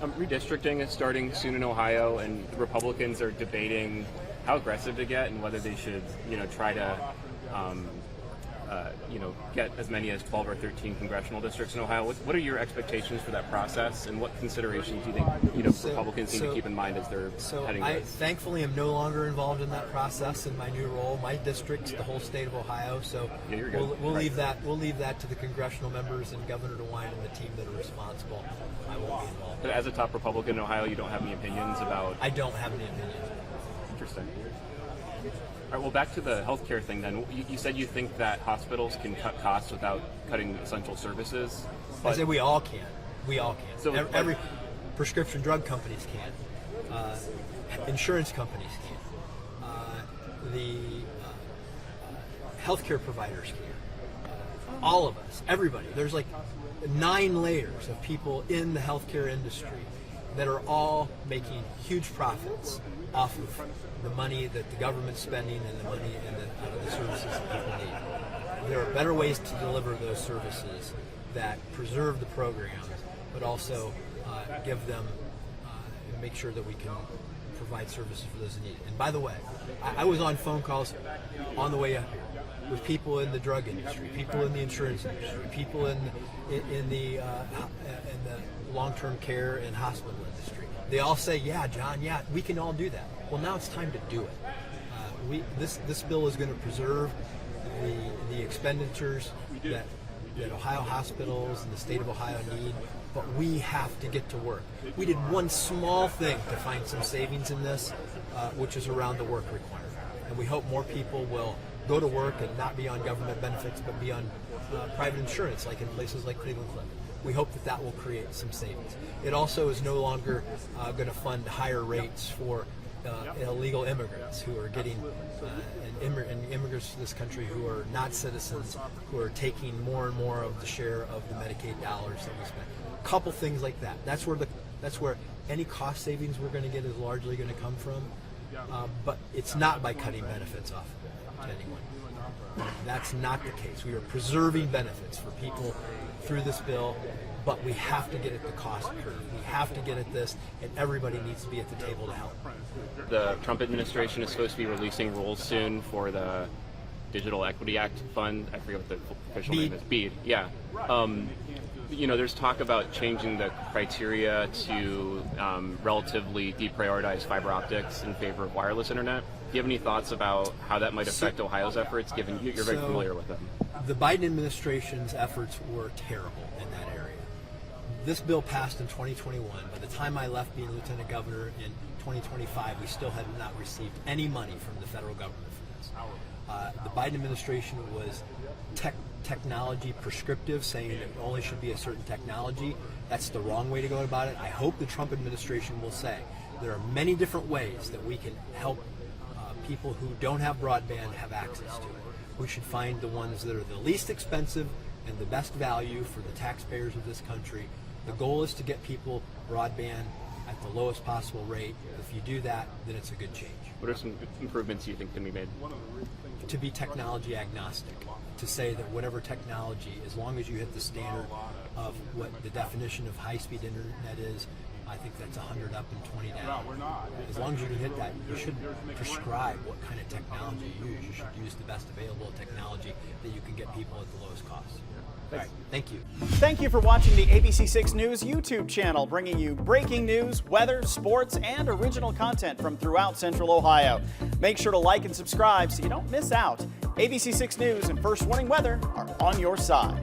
Redistricting is starting soon in Ohio, and Republicans are debating how aggressive to get and whether they should, try to, get as many as 12 or 13 congressional districts in Ohio. What are your expectations for that process, and what considerations do you think, Republicans need to keep in mind as they're heading to I this? thankfully am no longer involved in that process in my new role. My district's the whole state of Ohio, so Yeah, you're good. we'll leave that to the congressional members and Governor DeWine and the team that are responsible. I won't be involved. But as a top Republican in Ohio, you don't have any opinions about... I don't have any opinion. Interesting. All right, well, back to the healthcare thing then. You said you think that hospitals can cut costs without cutting essential services. I said we all can. We all can. So, every prescription drug companies can. Insurance companies can. The healthcare providers can. All of us. Everybody. There's like 9 layers of people in the healthcare industry that are all making huge profits off of the money that the government's spending and the money and the services that people need. There are better ways to deliver those services that preserve the programs, but also give them and make sure that we can provide services for those in need. And by the way, I was on phone calls on the way up here with people in the drug industry, people in the insurance industry, people in the long-term care and hospital industry. They all say, "Yeah, John, yeah, we can all do that." Well, now it's time to do it. This bill is going to preserve the expenditures that Ohio hospitals and the state of Ohio need, but we have to get to work. We did one small thing to find some savings in this, which is around the work requirement. And we hope more people will go to work and not be on government benefits, but be on private insurance, like in places like Cleveland Clinic. We hope that will create some savings. It also is no longer going to fund higher rates for illegal immigrants who are getting, and immigrants to this country who are not citizens, who are taking more and more of the share of the Medicaid dollars that we spend. A couple things like that. That's where any cost savings we're going to get is largely going to come from. But it's not by cutting benefits off to anyone. That's not the case. We are preserving benefits for people through this bill, but we have to get at the cost curve. We have to get at this, and everybody needs to be at the table to help. The Trump administration is supposed to be releasing rules soon for the Digital Equity Act fund. I forget what the official name is. BEAD. Yeah. There's talk about changing the criteria to relatively deprioritize fiber optics in favor of wireless internet. Do you have any thoughts about how that might affect Ohio's efforts, given you're very familiar with them? The Biden administration's efforts were terrible in that area. This bill passed in 2021. By the time I left being lieutenant governor in 2025, we still had not received any money from the federal government for this. The Biden administration was technology prescriptive, saying it only should be a certain technology. That's the wrong way to go about it. I hope the Trump administration will say there are many different ways that we can help people who don't have broadband have access to it. We should find the ones that are the least expensive and the best value for the taxpayers of this country. The goal is to get people broadband at the lowest possible rate. If you do that, then it's a good change. What are some improvements you think can be made? To be technology agnostic, to say that whatever technology, as long as you hit the standard of what the definition of high-speed internet is, I think that's 100 up and 20 down. As long as you can hit that, you should prescribe what kind of technology you use. You should use the best available technology that you can get people at the lowest cost. All right, thank you. Thank you for watching the ABC6 News YouTube channel, bringing you breaking news, weather, sports, and original content from throughout Central Ohio. Make sure to like and subscribe so you don't miss out. ABC6 News and First Warning Weather are on your side.